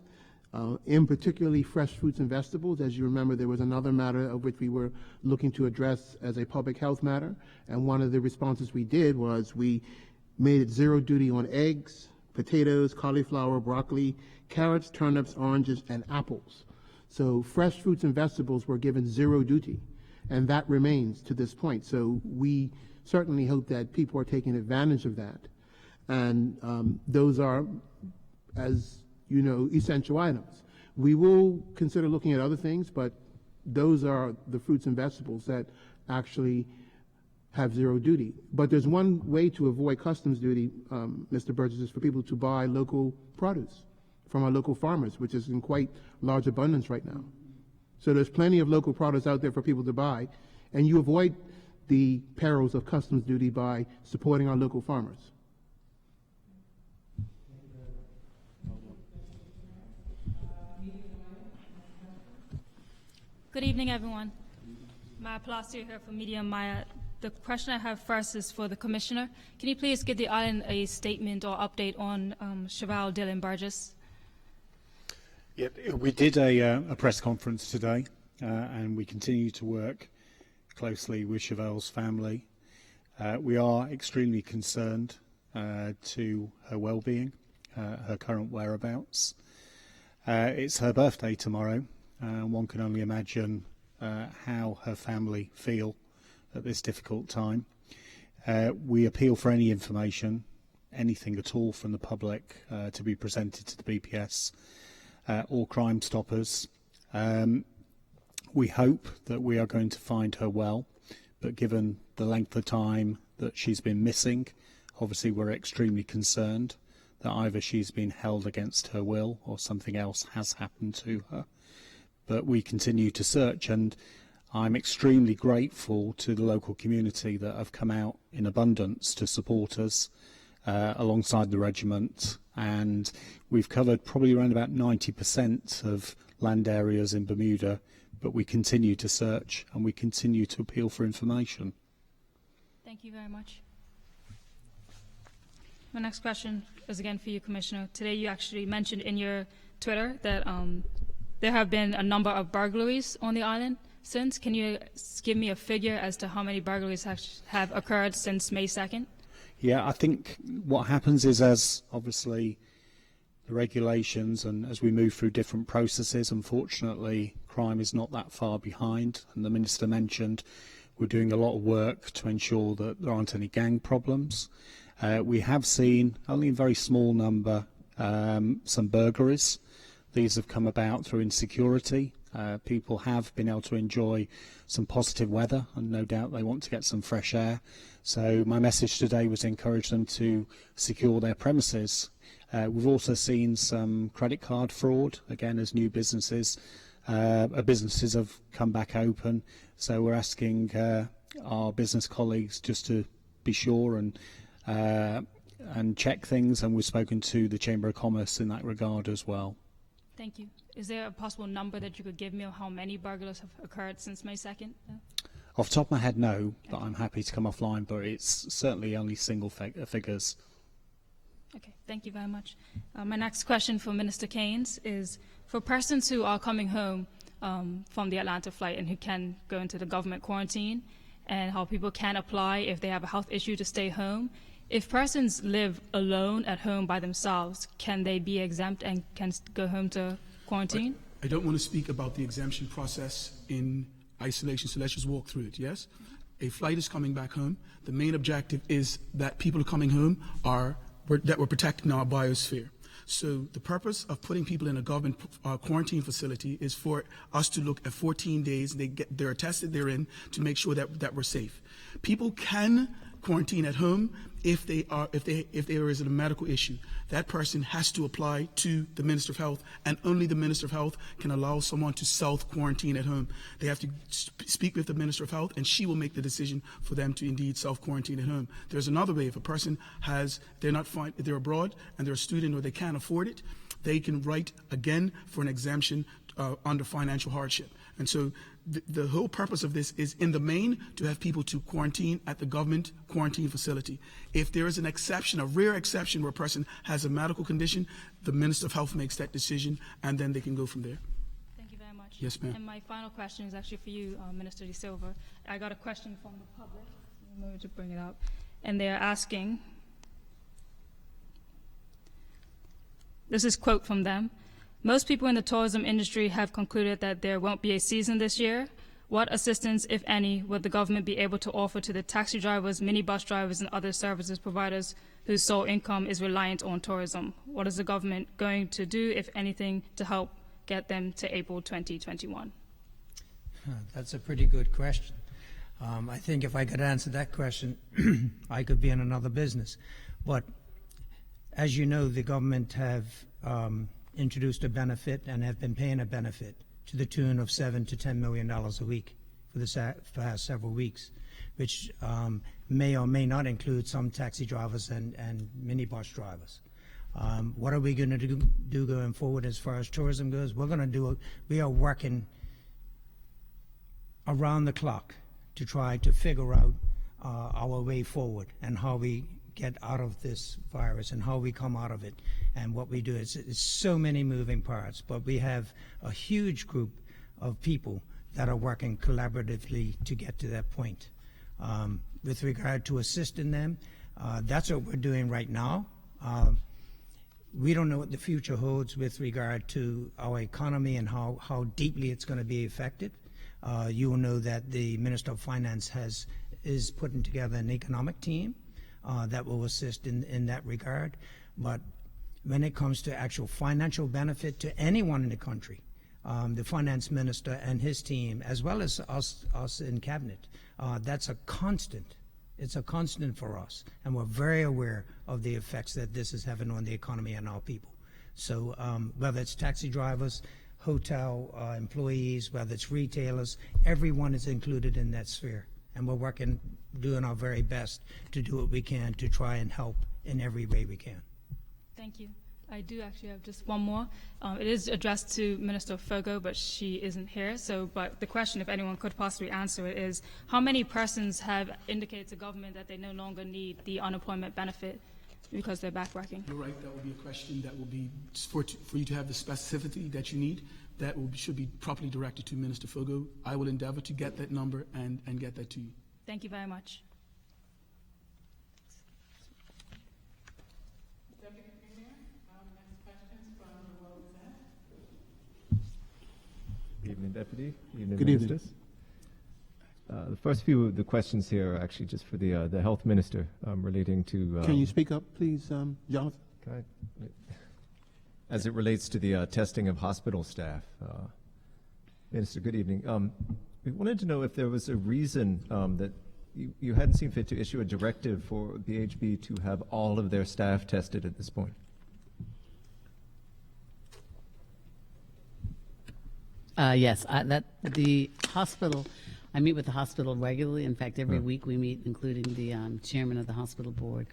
in particularly fresh fruits and vegetables. As you remember, there was another matter of which we were looking to address as a public health matter, and one of the responses we did was we made it 0 duty on eggs, potatoes, cauliflower, broccoli, carrots, turnips, oranges, and apples. So fresh fruits and vegetables were given 0 duty, and that remains to this point. So we certainly hope that people are taking advantage of that. And those are, as you know, essential items. We will consider looking at other things, but those are the fruits and vegetables that actually have 0 duty. But there's one way to avoid customs duty, Mr. Burgess, is for people to buy local produce from our local farmers, which is in quite large abundance right now. So there's plenty of local products out there for people to buy, and you avoid the perils of customs duty by supporting our local farmers. Good evening, everyone. Maya Palacio here from Media Maya. The question I have first is for the Commissioner. Can you please give the island a statement or update on Cheval Dylan Burgess? Yeah, we did a press conference today, and we continue to work closely with Cheval's family. We are extremely concerned to her well-being, her current whereabouts. It's her birthday tomorrow. One can only imagine how her family feel at this difficult time. We appeal for any information, anything at all from the public, to be presented to the BPS or Crime Stoppers. We hope that we are going to find her well, but given the length of time that she's been missing, obviously we're extremely concerned that either she's been held against her will or something else has happened to her. but we continue to search, and I'm extremely grateful to the local community that have come out in abundance to support us alongside the regiment, and we've covered probably around about 90% of land areas in Bermuda, but we continue to search and we continue to appeal for information. Thank you very much. My next question is again for you, Commissioner. Today you actually mentioned in your Twitter that there have been a number of burglaries on the island since. Can you give me a figure as to how many burglaries have occurred since May 2nd? Yeah, I think what happens is, as obviously the regulations and as we move through different processes, unfortunately crime is not that far behind, and the Minister mentioned we're doing a lot of work to ensure that there aren't any gang problems. We have seen, only in very small number, some burglaries. These have come about through insecurity. People have been able to enjoy some positive weather, and no doubt they want to get some fresh air. So my message today was to encourage them to secure their premises. We've also seen some credit card fraud, again, as new businesses have come back open. So we're asking our business colleagues just to be sure and check things, and we've spoken to the Chamber of Commerce in that regard as well. Thank you. Is there a possible number that you could give me of how many burglars have occurred since May 2nd? Off the top of my head, no, but I'm happy to come offline, but it's certainly only single figures. Okay, thank you very much. My next question for Minister Keynes is, for persons who are coming home from the Atlanta flight and who can go into the government quarantine, and how people can apply if they have a health issue to stay home, if persons live alone at home by themselves, can they be exempt and can go home to quarantine? I don't want to speak about the exemption process in isolation, so let's just walk through it, yes? A flight is coming back home. The main objective is that people are coming home that we're protecting our biosphere. So the purpose of putting people in a government quarantine facility is for us to look at 14 days. They're tested, they're in, to make sure that we're safe. People can quarantine at home if there is a medical issue. That person has to apply to the Minister of Health, and only the Minister of Health can allow someone to self-quarantine at home. They have to speak with the Minister of Health, and she will make the decision for them to indeed self-quarantine at home. There's another way. If a person they're abroad and they're a student or they can't afford it, they can write again for an exemption under financial hardship. And so the whole purpose of this is, in the main, to have people to quarantine at the government quarantine facility. If there is an exception, a rare exception where a person has a medical condition, the Minister of Health makes that decision, and then they can go from there. Thank you very much. Yes, ma'am. And my final question is actually for you, Minister De Silva. I got a question from the public. I'm going to bring it up. And they're asking, this is a quote from them: "Most people in the tourism industry have concluded that there won't be a season this year. What assistance, if any, would the government be able to offer to the taxi drivers, minibus drivers, and other services providers whose sole income is reliant on tourism? What is the government going to do, if anything, to help get them to April 2021? That's a pretty good question. I think if I could answer that question, I could be in another business. But as you know, the government have introduced a benefit and have been paying a benefit to the tune of $7 to $10 million a week for the past several weeks, which may or may not include some taxi drivers and minibus drivers. What are we going to do going forward as far as tourism goes? We are working around the clock to try to figure out our way forward and how we get out of this virus and how we come out of it and what we do. It's so many moving parts, but we have a huge group of people that are working collaboratively to get to that point. With regard to assisting them, that's what we're doing right now. We don't know what the future holds with regard to our economy and how deeply it's going to be affected. You will know that the Minister of Finance is putting together an economic team that will assist in that regard. But when it comes to actual financial benefit to anyone in the country, the finance minister and his team, as well as us in cabinet, that's a constant. It's a constant for us, and we're very aware of the effects that this is having on the economy and our people. So whether it's taxi drivers, hotel employees, whether it's retailers, everyone is included in that sphere. And we're doing our very best to do what we can to try and help in every way we can. Thank you. I do actually have just one more. It is addressed to Minister Fogo, but she isn't here. But the question, if anyone could possibly answer it, is how many persons have indicated to government that they no longer need the unemployment benefit because they're back working? You're right. That will be a question that will be for you to have the specificity that you need. That should be properly directed to Minister Fogo. I will endeavor to get that number and get that to you. Thank you very much. Good evening, Deputy. Evening, Good evening. Ministers. The first few of the questions here are actually just for the Health Minister relating to... Can you speak up, please, Jonathan? As it relates to the testing of hospital staff. Minister, good evening. We wanted to know if there was a reason that you hadn't seen fit to issue a directive for BHB to have all of their staff tested at this point. Yes, the hospital, I meet with the hospital regularly. In fact, every week we meet, including the chairman of the hospital board,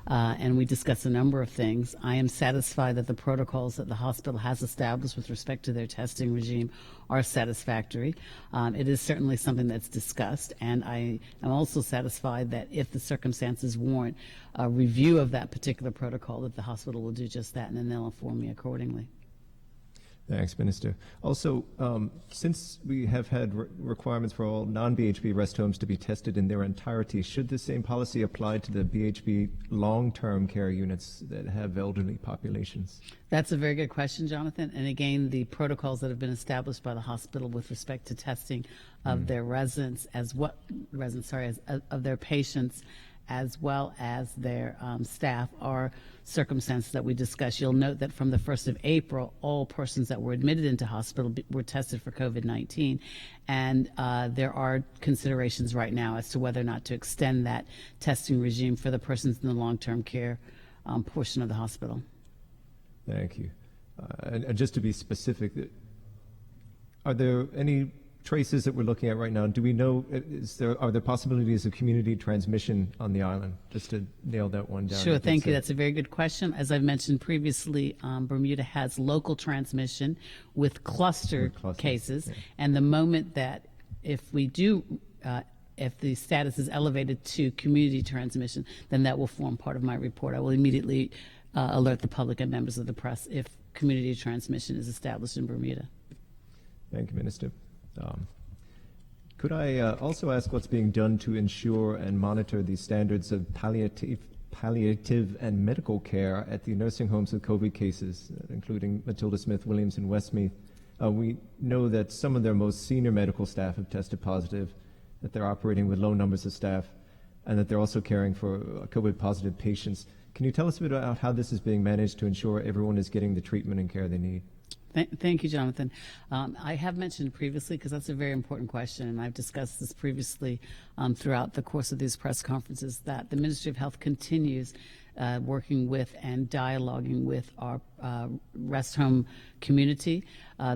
and we discuss a number of things. I am satisfied that the protocols that the hospital has established with respect to their testing regime are satisfactory. It is certainly something that's discussed, and I am also satisfied that if the circumstances warrant a review of that particular protocol, that the hospital will do just that, and then they'll inform me accordingly. Thanks, Minister. Also, since we have had requirements for all non-BHB rest homes to be tested in their entirety, should the same policy apply to the BHB long-term care units that have elderly populations? That's a very good question, Jonathan. And again, the protocols that have been established by the hospital with respect to testing of their residents of their patients as well as their staff are circumstances that we discussed. You'll note that from the 1st of April, all persons that were admitted into hospital were tested for COVID-19, and there are considerations right now as to whether or not to extend that testing regime for the persons in the long-term care portion of the hospital. Thank you. And just to be specific, are there any traces that we're looking at right now? Do we know, are there possibilities of community transmission on the island? Just to nail that one down. Sure, thank you. That's a very good question. As I've mentioned previously, Bermuda has local transmission with cluster cases, and the moment that if we do if the status is elevated to community transmission, then that will form part of my report. I will immediately alert the public and members of the press if community transmission is established in Bermuda. Thank you, Minister. Could I also ask what's being done to ensure and monitor the standards of palliative and medical care at the nursing homes with COVID cases, including Matilda Smith Williams and Westmeath? We know that some of their most senior medical staff have tested positive, that they're operating with low numbers of staff, and that they're also caring for COVID-positive patients. Can you tell us a bit about how this is being managed to ensure everyone is getting the treatment and care they need? Thank you, Jonathan. I have mentioned previously, because that's a very important question, and I've discussed this previously throughout the course of these press conferences, that the Ministry of Health continues working with and dialoguing with our rest home community.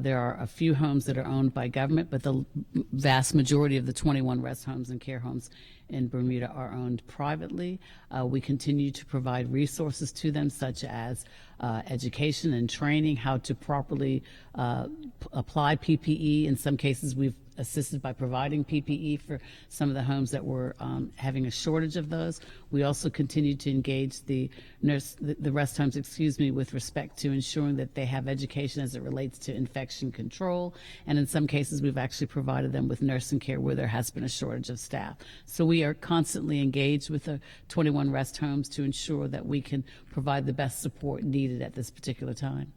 There are a few homes that are owned by government, but the vast majority of the 21 rest homes and care homes in Bermuda are owned privately. We continue to provide resources to them, such as education and training, how to properly apply PPE. In some cases, we've assisted by providing PPE for some of the homes that were having a shortage of those. We also continue to engage the rest homes, with respect to ensuring that they have education as it relates to infection control. And in some cases, we've actually provided them with nursing care where there has been a shortage of staff. So we are constantly engaged with the 21 rest homes to ensure that we can provide the best support needed at this particular time.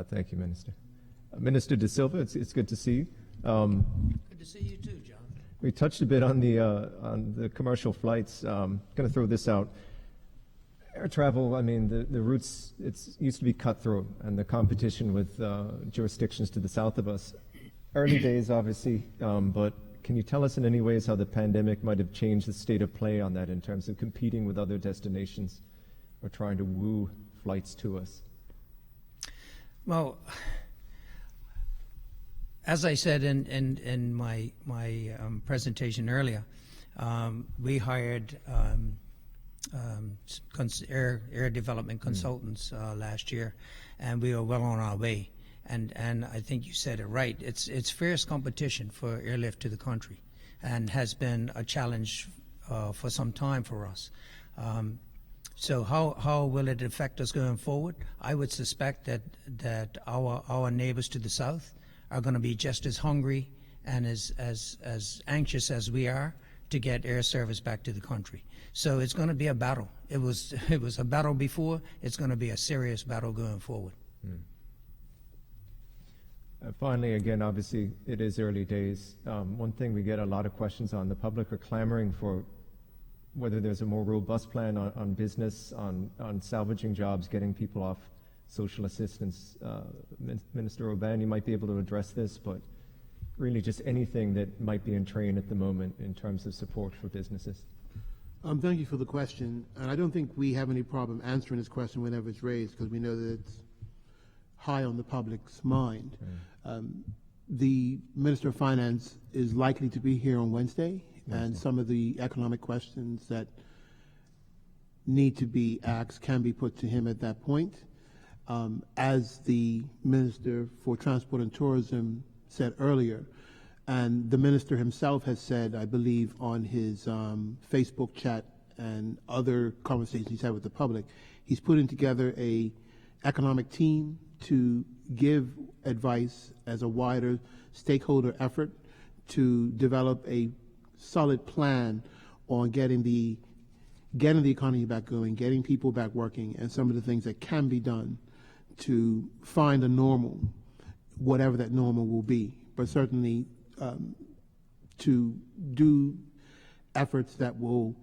Thank you, Minister. Minister De Silva, it's good to see you. Good to see you too, John. We touched a bit on the commercial flights. Going to throw this out. Air travel, I mean, the routes, it used to be cutthroat, and the competition with jurisdictions to the south of us. Early days, obviously, but can you tell us in any ways how the pandemic might have changed the state of play on that in terms of competing with other destinations or trying to woo flights to us? Well, As I said in my presentation earlier, we hired air development consultants last year, and we are well on our way. And I think you said it right. It's fierce competition for airlift to the country, and has been a challenge for some time for us. So how will it affect us going forward? I would suspect that our neighbors to the south are going to be just as hungry and as anxious as we are to get air service back to the country. So it's going to be a battle. It was a battle before. It's going to be a serious battle going forward. Finally, again, obviously, it is early days. One thing we get a lot of questions on, the public are clamoring for whether there's a more robust plan on business, on salvaging jobs, getting people off social assistance. Minister Oban, you might be able to address this, but really just anything that might be in train at the moment in terms of support for businesses. Thank you for the question, and I don't think we have any problem answering this question whenever it's raised, because we know that it's high on the public's mind. The Minister of Finance is likely to be here on Wednesday, and some of the economic questions that need to be asked can be put to him at that point. As the Minister for Transport and Tourism said earlier, and the Minister himself has said, I believe, on his Facebook chat and other conversations he's had with the public, he's putting together a economic team to give advice as a wider stakeholder effort to develop a solid plan on getting the economy back going, getting people back working, and some of the things that can be done to find a normal, whatever that normal will be. But certainly to do efforts that will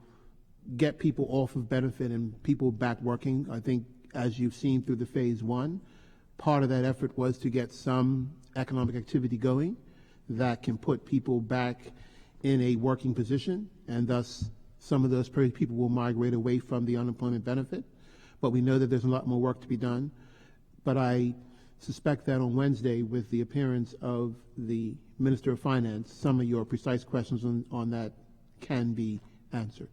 get people off of benefit and people back working. I think, as you've seen through the phase one, part of that effort was to get some economic activity going that can put people back in a working position, and thus some of those people will migrate away from the unemployment benefit. But we know that there's a lot more work to be done. But I suspect that on Wednesday, with the appearance of the Minister of Finance, some of your precise questions on that can be answered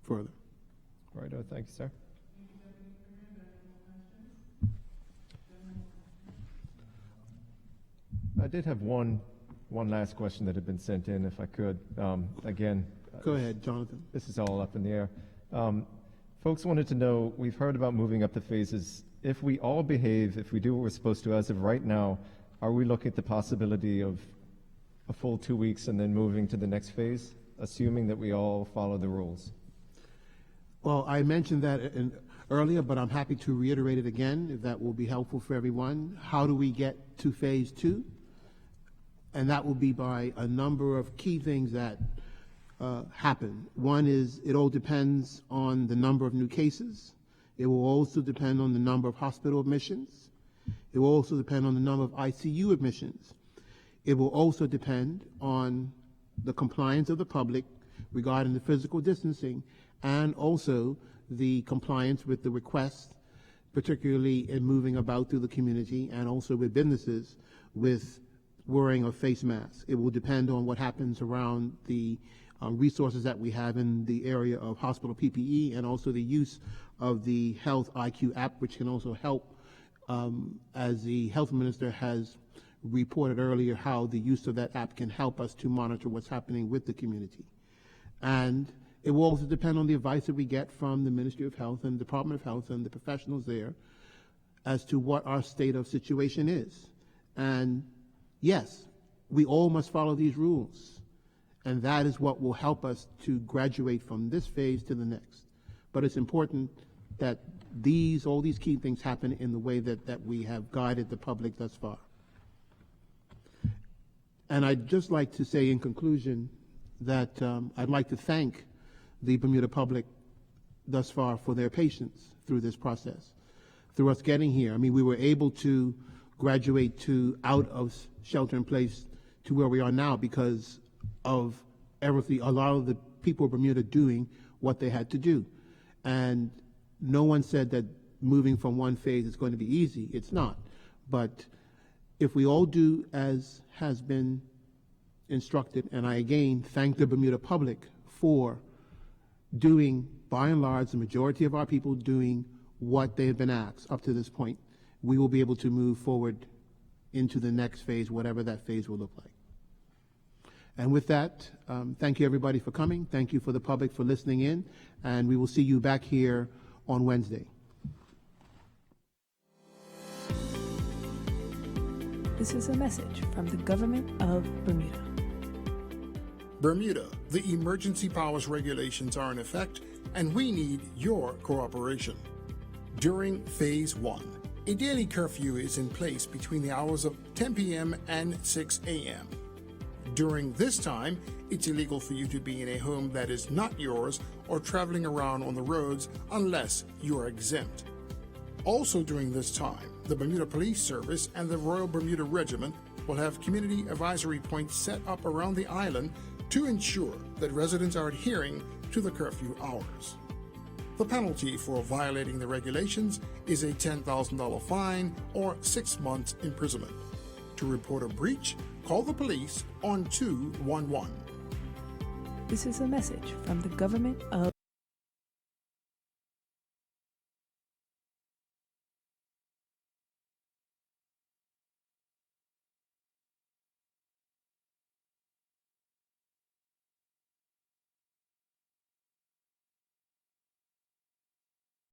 further. Right, thank you, sir. I did have one last question that had been sent in, if I could. Again, go ahead, Jonathan. This is all up in the air. Folks wanted to know, we've heard about moving up the phases. If we all behave, if we do what we're supposed to as of right now, are we looking at the possibility of a full 2 weeks and then moving to the next phase, assuming that we all follow the rules? Well, I mentioned that earlier, but I'm happy to reiterate it again, if that will be helpful for everyone. How do we get to phase two? And that will be by a number of key things that happen. One is, it all depends on the number of new cases. It will also depend on the number of hospital admissions. It will also depend on the number of ICU admissions. It will also depend on the compliance of the public regarding the physical distancing, and also the compliance with the requests, particularly in moving about through the community, and also with businesses with wearing of face masks. It will depend on what happens around the resources that we have in the area of hospital PPE, and also the use of the Health IQ app, which can also help, as the health minister has reported earlier, how the use of that app can help us to monitor what's happening with the community. And it will also depend on the advice that we get from the Ministry of Health and the Department of Health and the professionals there as to what our state of situation is. And yes, we all must follow these rules, and that is what will help us to graduate from this phase to the next. But it's important that all these key things happen in the way that we have guided the public thus far. And I'd just like to say in conclusion that I'd like to thank the Bermuda public thus far for their patience through this process, through us getting here. I mean, we were able to graduate to out of shelter in place to where we are now because of everything, a lot of the people of Bermuda doing what they had to do. And no one said that moving from one phase is going to be easy. It's not. But if we all do as has been instructed, and I again thank the Bermuda public for doing, by and large, the majority of our people doing what they have been asked up to this point, we will be able to move forward into the next phase, whatever that phase will look like. And with that, thank you everybody for coming. Thank you for the public for listening in, and we will see you back here on Wednesday. This is a message from the government of Bermuda. Bermuda, the emergency powers regulations are in effect, and we need your cooperation. During Phase 1, a daily curfew is in place between the hours of 10 p.m. and 6 a.m. During this time, it's illegal for you to be in a home that is not yours or traveling around on the roads unless you are exempt. Also during this time, the Bermuda Police Service and the Royal Bermuda Regiment will have community advisory points set up around the island to ensure that residents are adhering to the curfew hours. The penalty for violating the regulations is a $10,000 fine or 6 months imprisonment. To report a breach, call the police on 211. This is a message from the government of